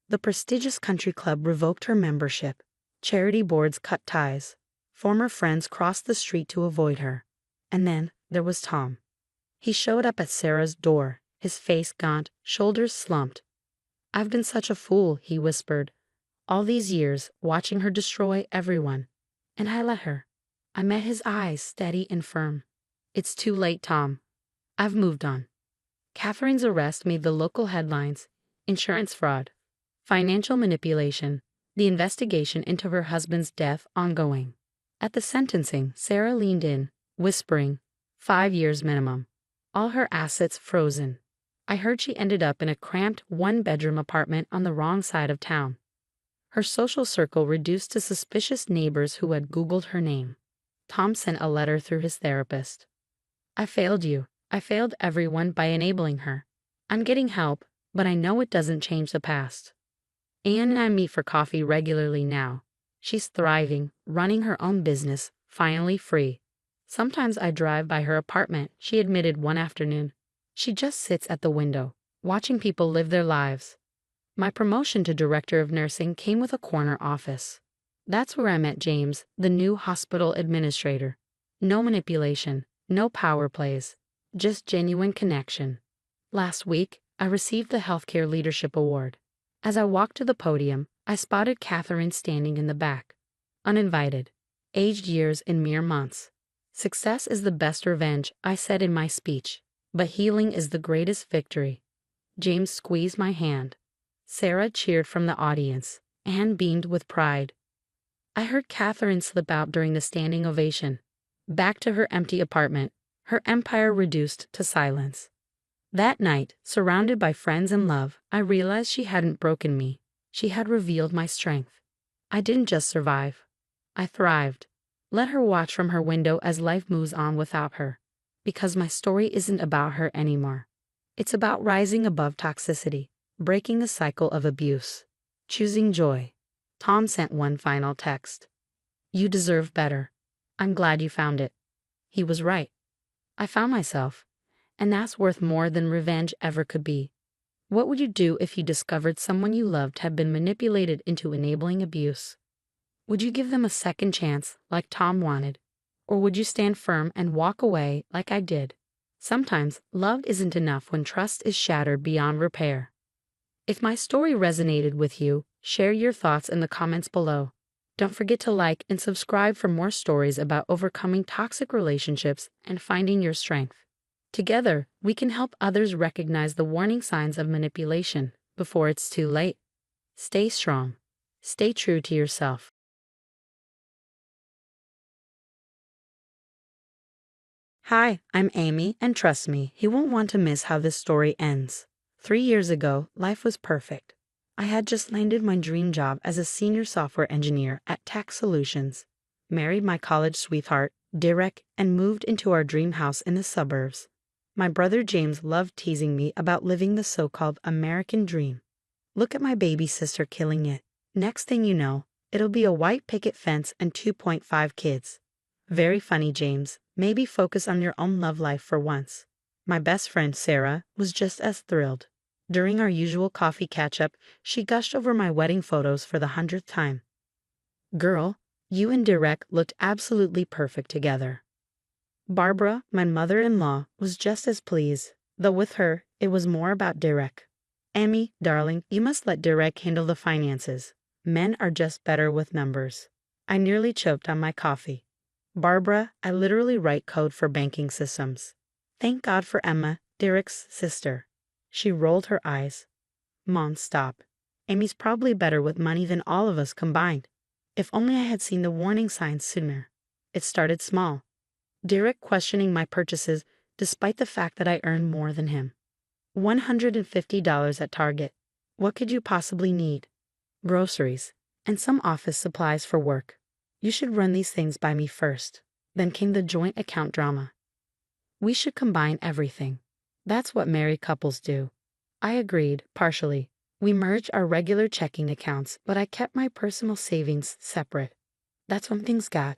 The prestigious country club revoked her membership. Charity boards cut ties. Former friends crossed the street to avoid her. And then there was Tom. He showed up at Sarah's door, his face gaunt, shoulders slumped. I've been such a fool, he whispered. All these years, watching her destroy everyone. And I let her. I met his eyes, steady and firm. It's too late, Tom. I've moved on. Catherine's arrest made the local headlines. Insurance fraud. Financial manipulation. The investigation into her husband's death ongoing. At the sentencing, Sarah leaned in, whispering, 5 years minimum. All her assets frozen. I heard she ended up in a cramped 1-bedroom apartment on the wrong side of town. Her social circle reduced to suspicious neighbors who had Googled her name. Tom sent a letter through his therapist. I failed you. I failed everyone by enabling her. I'm getting help, but I know it doesn't change the past. Anne and I meet for coffee regularly now. She's thriving, running her own business, finally free. Sometimes I drive by her apartment, she admitted one afternoon. She just sits at the window, watching people live their lives. My promotion to director of nursing came with a corner office. That's where I met James, the new hospital administrator. No manipulation, no power plays, just genuine connection. Last week, I received the Healthcare Leadership Award. As I walked to the podium, I spotted Catherine standing in the back. Uninvited. Aged years in mere months. Success is the best revenge, I said in my speech. But healing is the greatest victory. James squeezed my hand. Sarah cheered from the audience. Anne beamed with pride. I heard Catherine slip out during the standing ovation. Back to her empty apartment, her empire reduced to silence. That night, surrounded by friends and love, I realized she hadn't broken me. She had revealed my strength. I didn't just survive. I thrived. Let her watch from her window as life moves on without her. Because my story isn't about her anymore. It's about rising above toxicity, breaking the cycle of abuse, choosing joy. Tom sent one final text. You deserve better. I'm glad you found it. He was right. I found myself. And that's worth more than revenge ever could be. What would you do if you discovered someone you loved had been manipulated into enabling abuse? Would you give them a second chance, like Tom wanted? Or would you stand firm and walk away like I did? Sometimes love isn't enough when trust is shattered beyond repair. If my story resonated with you, share your thoughts in the comments below. Don't forget to like and subscribe for more stories about overcoming toxic relationships and finding your strength. Together, we can help others recognize the warning signs of manipulation before it's too late. Stay strong. Stay true to yourself. Hi, I'm Amy, and trust me, you won't want to miss how this story ends. 3 years ago, life was perfect. I had just landed my dream job as a senior software engineer at Tech Solutions, married my college sweetheart, Derek, and moved into our dream house in the suburbs. My brother James loved teasing me about living the so-called American dream. Look at my baby sister killing it. Next thing you know, it'll be a white picket fence and 2.5 kids. Very funny, James. Maybe focus on your own love life for once. My best friend, Sarah, was just as thrilled. During our usual coffee catch-up, she gushed over my wedding photos for the 100th time. Girl, you and Derek looked absolutely perfect together. Barbara, my mother-in-law, was just as pleased, though with her, it was more about Derek. Amy, darling, you must let Derek handle the finances. Men are just better with numbers. I nearly choked on my coffee. Barbara, I literally write code for banking systems. Thank God for Emma, Derek's sister. She rolled her eyes. Mom, stop. Amy's probably better with money than all of us combined. If only I had seen the warning signs sooner. It started small. Derek questioning my purchases despite the fact that I earned more than him. $150 at Target. What could you possibly need? Groceries, and some office supplies for work. You should run these things by me first. Then came the joint account drama. We should combine everything. That's what married couples do. I agreed, partially. We merged our regular checking accounts, but I kept my personal savings separate. That's when things got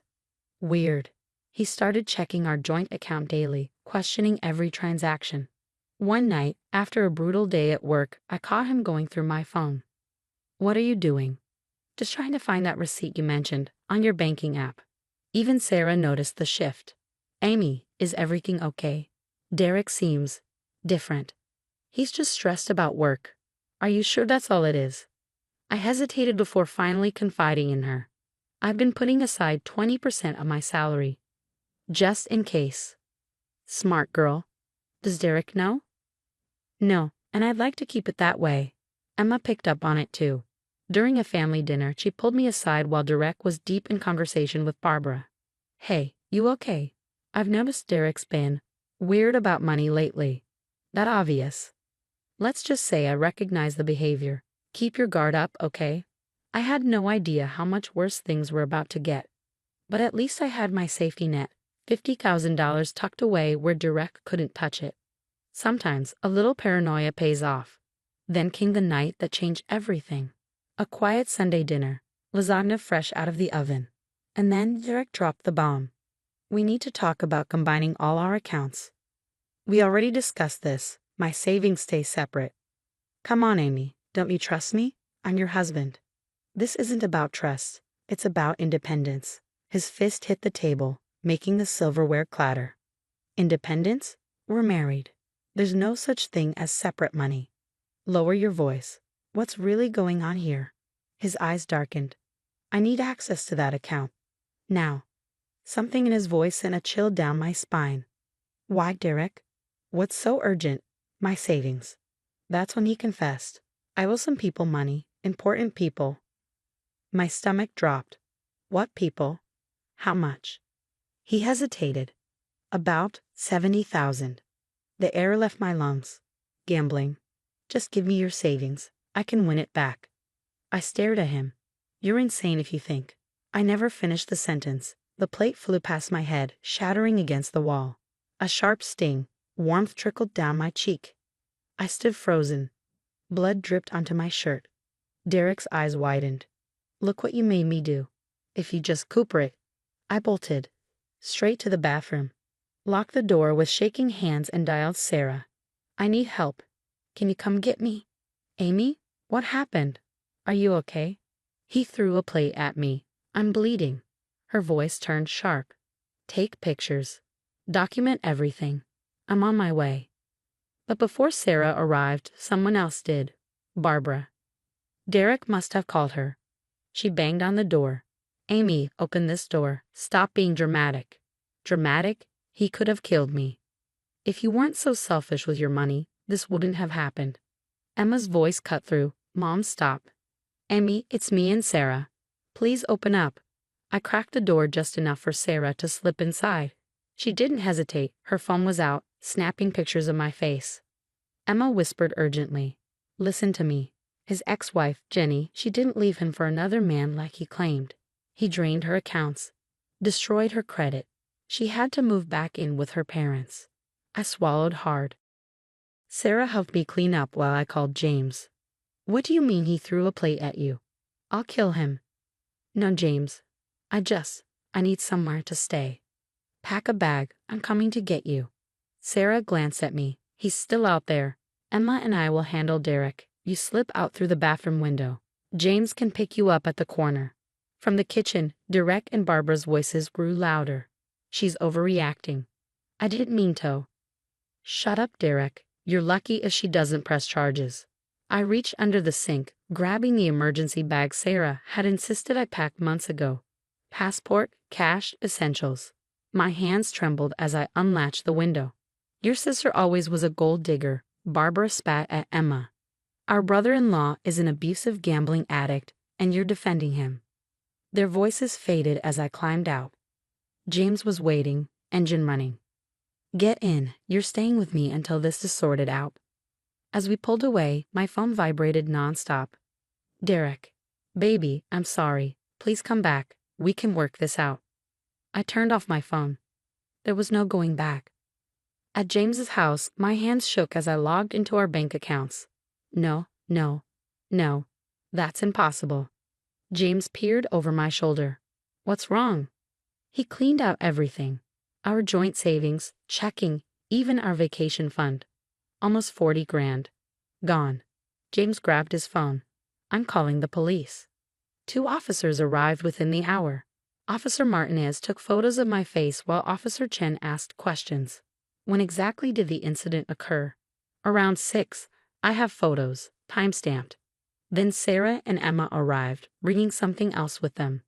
weird. He started checking our joint account daily, questioning every transaction. One night, after a brutal day at work, I caught him going through my phone. What are you doing? Just trying to find that receipt you mentioned on your banking app. Even Sarah noticed the shift. Amy, is everything okay? Derek seems different. He's just stressed about work. Are you sure that's all it is? I hesitated before finally confiding in her. I've been putting aside 20% of my salary. Just in case. Smart girl. Does Derek know? No, and I'd like to keep it that way. Emma picked up on it too. During a family dinner, she pulled me aside while Derek was deep in conversation with Barbara. Hey, you okay? I've noticed Derek's been weird about money lately. That obvious. Let's just say I recognize the behavior. Keep your guard up, okay? I had no idea how much worse things were about to get. But at least I had my safety net, $50,000 tucked away where Derek couldn't touch it. Sometimes a little paranoia pays off. Then came the night that changed everything. A quiet Sunday dinner, lasagna fresh out of the oven. And then Derek dropped the bomb. We need to talk about combining all our accounts. We already discussed this. My savings stay separate. Come on, Amy. Don't you trust me? I'm your husband. This isn't about trust. It's about independence. His fist hit the table, making the silverware clatter. Independence? We're married. There's no such thing as separate money. Lower your voice. What's really going on here? His eyes darkened. I need access to that account. Now. Something in his voice sent a chill down my spine. Why, Derek? What's so urgent? My savings. That's when he confessed. I owe some people money, important people. My stomach dropped. What people? How much? He hesitated. About 70,000. The air left my lungs. Gambling. Just give me your savings. I can win it back. I stared at him. You're insane if you think I never finished the sentence. The plate flew past my head, shattering against the wall. A sharp sting, warmth trickled down my cheek. I stood frozen. Blood dripped onto my shirt. Derek's eyes widened. Look what you made me do. If you just cooperate. I bolted. Straight to the bathroom. Locked the door with shaking hands and dialed Sarah. I need help. Can you come get me? Amy? What happened? Are you okay? He threw a plate at me. I'm bleeding. Her voice turned sharp. Take pictures. Document everything. I'm on my way. But before Sarah arrived, someone else did. Barbara. Derek must have called her. She banged on the door. Amy, open this door. Stop being dramatic. Dramatic? He could have killed me. If you weren't so selfish with your money, this wouldn't have happened. Emma's voice cut through. Mom, stop. Amy, it's me and Sarah. Please open up. I cracked the door just enough for Sarah to slip inside. She didn't hesitate. Her phone was out, snapping pictures of my face. Emma whispered urgently. Listen to me. His ex-wife, Jenny, she didn't leave him for another man like he claimed. He drained her accounts, destroyed her credit. She had to move back in with her parents. I swallowed hard. Sarah helped me clean up while I called James. What do you mean he threw a plate at you? I'll kill him. No, James. I need somewhere to stay. Pack a bag. I'm coming to get you. Sarah glanced at me. He's still out there. Emma and I will handle Derek. You slip out through the bathroom window. James can pick you up at the corner. From the kitchen, Derek and Barbara's voices grew louder. She's overreacting. I didn't mean to. Shut up, Derek. You're lucky if she doesn't press charges. I reached under the sink, grabbing the emergency bag Sarah had insisted I pack months ago. Passport, cash, essentials. My hands trembled as I unlatched the window. Your sister always was a gold digger, Barbara spat at Emma. Our brother-in-law is an abusive gambling addict, and you're defending him. Their voices faded as I climbed out. James was waiting, engine running. Get in. You're staying with me until this is sorted out. As we pulled away, my phone vibrated nonstop. Derek. Baby, I'm sorry. Please come back. We can work this out. I turned off my phone. There was no going back. At James's house, my hands shook as I logged into our bank accounts. No. That's impossible. James peered over my shoulder. What's wrong? He cleaned out everything. Our joint savings, checking, even our vacation fund. Almost 40 grand. Gone. James grabbed his phone. I'm calling the police. 2 officers arrived within the hour. Officer Martinez took photos of my face while Officer Chen asked questions. When exactly did the incident occur? Around 6. I have photos, time-stamped. Then Sarah and Emma arrived, bringing something else with them.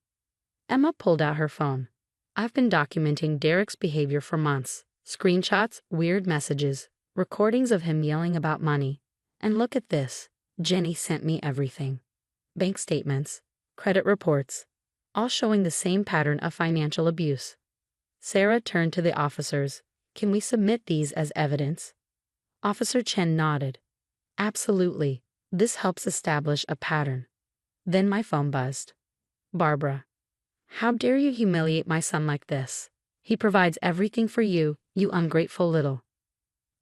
Emma pulled out her phone. I've been documenting Derek's behavior for months. Screenshots, weird messages, recordings of him yelling about money. And look at this. Jenny sent me everything. Bank statements, credit reports, all showing the same pattern of financial abuse. Sarah turned to the officers. Can we submit these as evidence? Officer Chen nodded. Absolutely. This helps establish a pattern. Then my phone buzzed. Barbara. How dare you humiliate my son like this? He provides everything for you, you ungrateful little.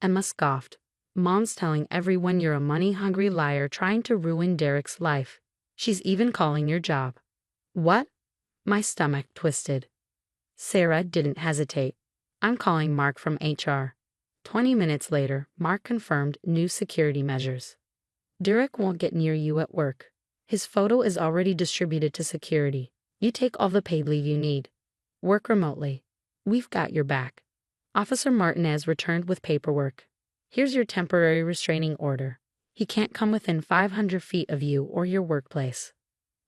Emma scoffed. Mom's telling everyone you're a money-hungry liar trying to ruin Derek's life. She's even calling your job. What? My stomach twisted. Sarah didn't hesitate. I'm calling Mark from HR. 20 minutes later, Mark confirmed new security measures. Derek won't get near you at work. His photo is already distributed to security. You take all the paid leave you need. Work remotely. We've got your back. Officer Martinez returned with paperwork. Here's your temporary restraining order. He can't come within 500 feet of you or your workplace.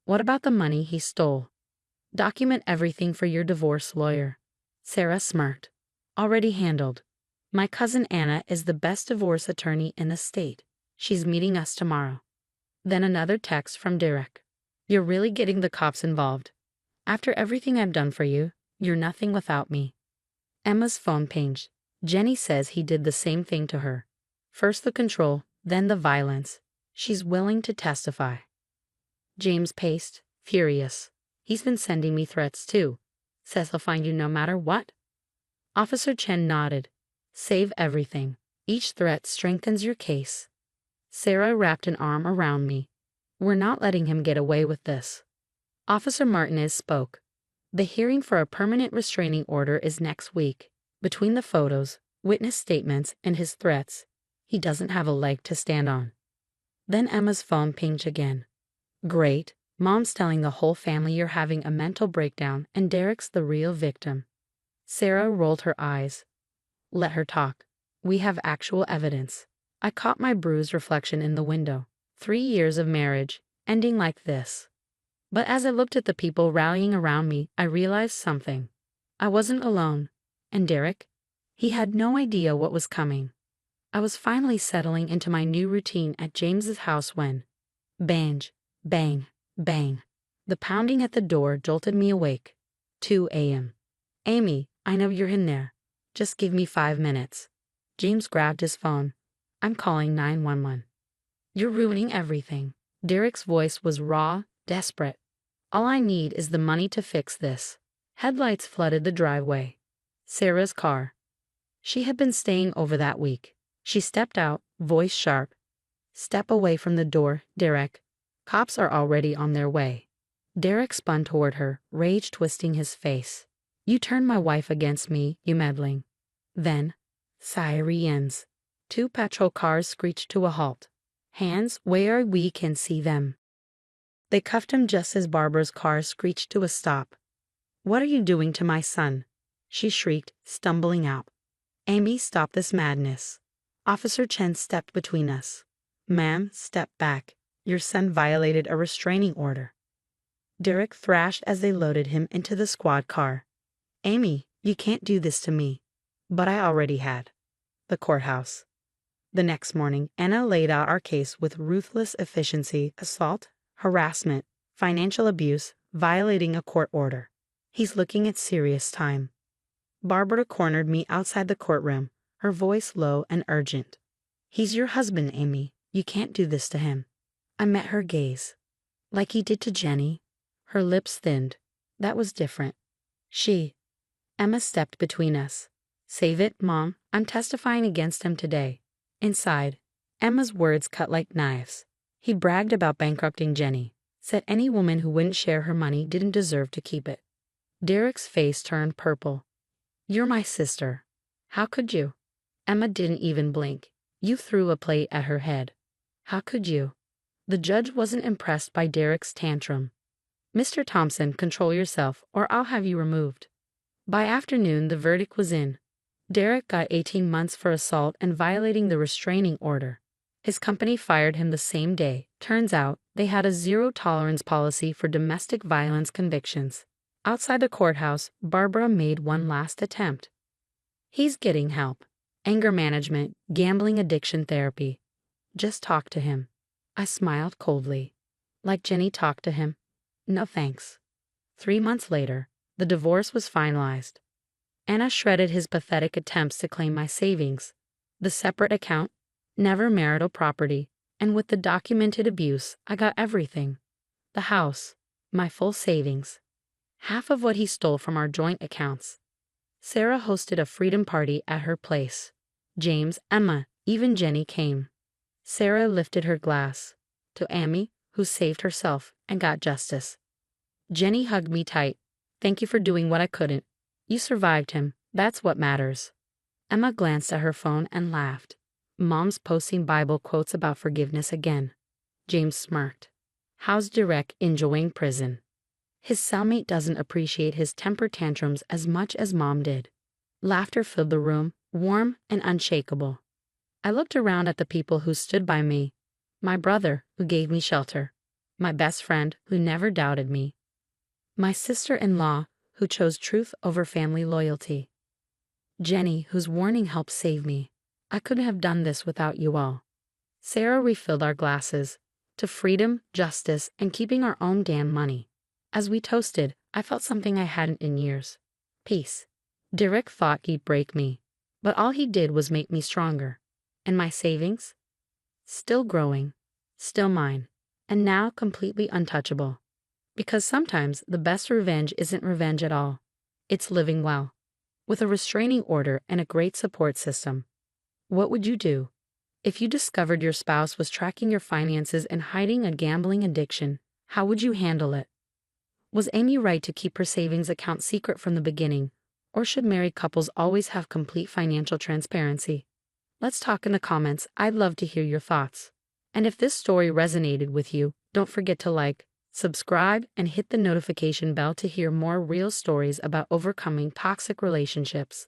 What about the money he stole? Document everything for your divorce lawyer. Sarah smirked. Already handled. My cousin Anna is the best divorce attorney in the state. She's meeting us tomorrow. Then another text from Derek. You're really getting the cops involved. After everything I've done for you, you're nothing without me. Emma's phone pinged. Jenny says he did the same thing to her. First the control, then the violence. She's willing to testify. James paced, furious. He's been sending me threats too. Says he'll find you no matter what. Officer Chen nodded. Save everything. Each threat strengthens your case. Sarah wrapped an arm around me. We're not letting him get away with this. Officer Martinez spoke. The hearing for a permanent restraining order is next week. Between the photos, witness statements, and his threats, he doesn't have a leg to stand on. Then Emma's phone pinged again. Great. Mom's telling the whole family you're having a mental breakdown and Derek's the real victim. Sarah rolled her eyes. Let her talk. We have actual evidence. I caught my bruised reflection in the window. 3 years of marriage, ending like this. But as I looked at the people rallying around me, I realized something. I wasn't alone. And Derek? He had no idea what was coming. I was finally settling into my new routine at James's house when, bang, bang, bang. The pounding at the door jolted me awake. 2 a.m. Amy, I know you're in there. Just give me 5 minutes. James grabbed his phone. I'm calling 911. You're ruining everything. Derek's voice was raw, desperate. All I need is the money to fix this. Headlights flooded the driveway. Sarah's car. She had been staying over that week. She stepped out, voice sharp. Step away from the door, Derek. Cops are already on their way. Derek spun toward her, rage twisting his face. You turned my wife against me, you meddling. Then, sirens. 2 patrol cars screeched to a halt. Hands where we can see them. They cuffed him just as Barbara's car screeched to a stop. What are you doing to my son? She shrieked, stumbling out. Amy, stop this madness. Officer Chen stepped between us. Ma'am, step back. Your son violated a restraining order. Derek thrashed as they loaded him into the squad car. Amy, you can't do this to me. But I already had. The courthouse. The next morning, Anna laid out our case with ruthless efficiency: assault, harassment, financial abuse, violating a court order. He's looking at serious time. Barbara cornered me outside the courtroom, her voice low and urgent. He's your husband, Amy. You can't do this to him. I met her gaze. Like he did to Jenny. Her lips thinned. That was different. Emma stepped between us. Save it, Mom. I'm testifying against him today. Inside, Emma's words cut like knives. He bragged about bankrupting Jenny. Said any woman who wouldn't share her money didn't deserve to keep it. Derek's face turned purple. You're my sister. How could you? Emma didn't even blink. You threw a plate at her head. How could you? The judge wasn't impressed by Derek's tantrum. Mr. Thompson, control yourself, or I'll have you removed. By afternoon, the verdict was in. Derek got 18 months for assault and violating the restraining order. His company fired him the same day. Turns out, they had a zero-tolerance policy for domestic violence convictions. Outside the courthouse, Barbara made one last attempt. He's getting help. Anger management, gambling addiction therapy. Just talk to him. I smiled coldly. Like Jenny talked to him. No thanks. 3 months later, the divorce was finalized. Anna shredded his pathetic attempts to claim my savings. The separate account, never marital property, and with the documented abuse, I got everything. The house, my full savings. Half of what he stole from our joint accounts. Sarah hosted a freedom party at her place. James, Emma, even Jenny came. Sarah lifted her glass. To Amy, who saved herself and got justice. Jenny hugged me tight. Thank you for doing what I couldn't. You survived him. That's what matters. Emma glanced at her phone and laughed. Mom's posting Bible quotes about forgiveness again. James smirked. How's Derek enjoying prison? His cellmate doesn't appreciate his temper tantrums as much as Mom did. Laughter filled the room, warm and unshakable. I looked around at the people who stood by me. My brother, who gave me shelter. My best friend, who never doubted me. My sister-in-law, who chose truth over family loyalty. Jenny, whose warning helped save me. I couldn't have done this without you all. Sarah refilled our glasses. To freedom, justice, and keeping our own damn money. As we toasted, I felt something I hadn't in years. Peace. Derek thought he'd break me. But all he did was make me stronger. And my savings? Still growing. Still mine. And now completely untouchable. Because sometimes the best revenge isn't revenge at all. It's living well, with a restraining order and a great support system. What would you do? If you discovered your spouse was tracking your finances and hiding a gambling addiction, how would you handle it? Was Amy right to keep her savings account secret from the beginning, or should married couples always have complete financial transparency? Let's talk in the comments. I'd love to hear your thoughts. And if this story resonated with you, don't forget to like, subscribe, and hit the notification bell to hear more real stories about overcoming toxic relationships.